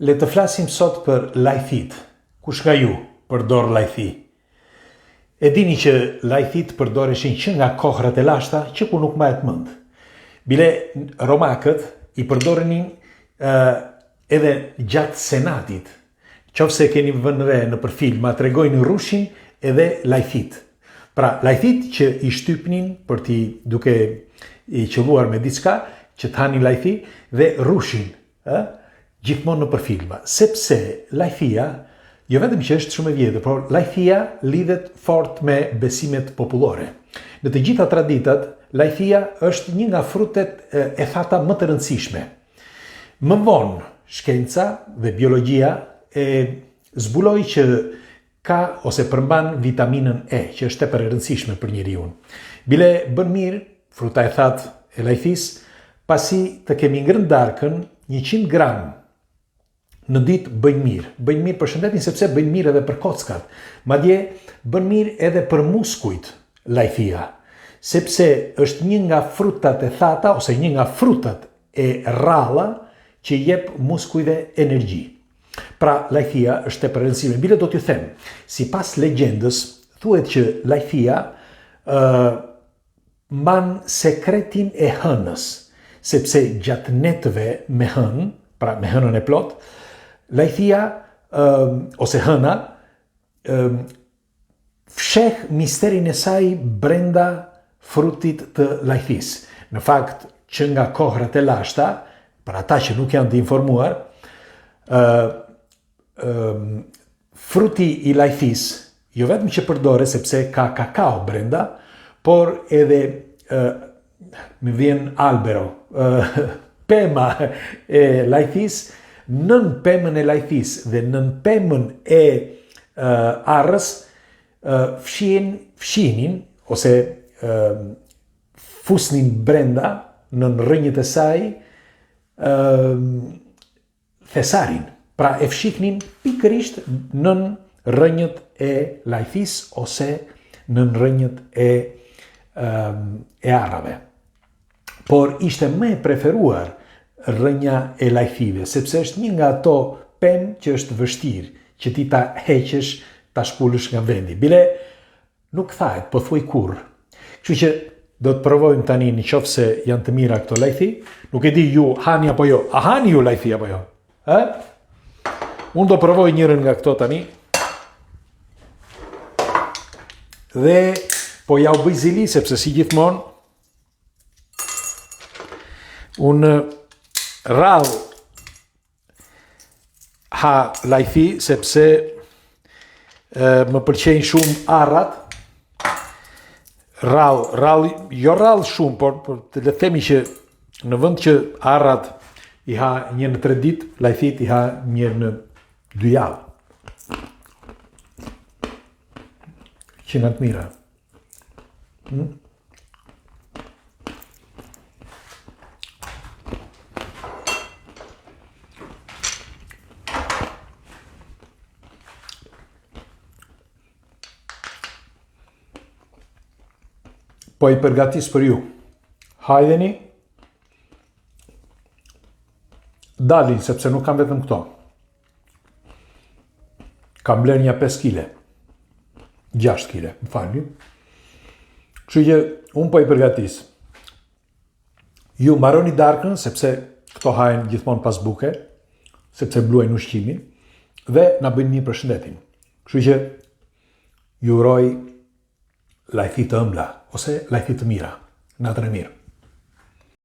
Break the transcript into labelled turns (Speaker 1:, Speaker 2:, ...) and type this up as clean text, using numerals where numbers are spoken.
Speaker 1: Le të flasim sot për lajthit. Kush nga ju përdor lajthi? E dini që lajthit përdoreshin që nga kohrat e lashta që ku nuk mahet mend. Bile romakët i përdorenin edhe gjatë senatit. Qofse keni vënë re në për filma, tregojnë rushin edhe lajthit. Pra, lajthit që i shtypnin për ti duke i qëlluar me diçka, që të hanin lajthi dhe rushin, gjithmonë në për filma. Sepse lajthia, jo vetëm që është shumë e vjetër, por lajthia lidhet fort me besimet popullore. Në të gjitha traditat, lajthia është një nga frutet e thata më të rëndësishme. Më vonë, shkenca dhe biologjia e zbuloi që ka ose përmban vitaminën E, që është tepër e rëndësishme për njeriu. Bile bën mirë fruta e thatë e lajthis, pasi të kemi ngrënë darkën 100 gram në ditë bëjnë mirë. Bëjnë mirë për shëndetin sepse bëjnë mirë edhe për kockat. Madje bën mirë edhe për muskujt lajthia, sepse është një nga frutat e thata ose një nga frutat e rralla që jep muskujve energji. Pra, lajthia është tepër e rëndësishme. Bile do t'ju them, sipas legjendës, thuhet që lajthia mban sekretin e hënës, sepse gjatë netëve me hënë, pra me hënën e plot, lajthia ose hëna fsheh misterin e saj brenda frutit të lajthis. Në fakt, që nga kohrat e lashta, për ata që nuk janë të informuar, fruti i lajthis, jo vetëm që përdore sepse ka kakao brenda, por edhe më vjen albero, pema e lajthis, nën pemën e lajthis dhe nën pemën e arrës fshinin ose fusnin brenda nën rrënjët e saj thesarin. Pra e fshiknin pikërisht nën rrënjët e lajthis ose nën rrënjët e arrave. Por ishte më e preferuar rrënja e lajthive, sepse është një nga ato pemë që është vështirë, që ti ta heqesh, ta shpulësh nga vendi. Bile nuk thahet, po thuaj kurrë. Kështu që do të provojmë tani në qoftë se janë të mira këto lajthi. Nuk e di ju hani apo jo. A hani ju lajthi apo jo? Unë do provoj njërën nga këto tani. Dhe po ja u bëj zili, sepse si gjithmonë unë rrallë ha lajthi, sepse më pëlqejnë shumë arrat. Jo rrallë shumë, por të le themi që në vend që arrat i ha një në 3 ditë, lajthit i ha një në 2 javë. Që nga të mira. Po i përgatis për ju. Hajdeni. Dalin, sepse nuk kam vetëm këto. Kam bler një 5 kile. 6 kile, më falni. Kështu që unë po i përgatis. Ju marroni darkën, sepse këto hajnë gjithmonë pas buke, sepse bluajnë ushqimin, dhe na bëjnë mirë për shëndetin. Kështu që ju uroj lajthi të ëmbla, ose lajthi të mira. Natën e mirë.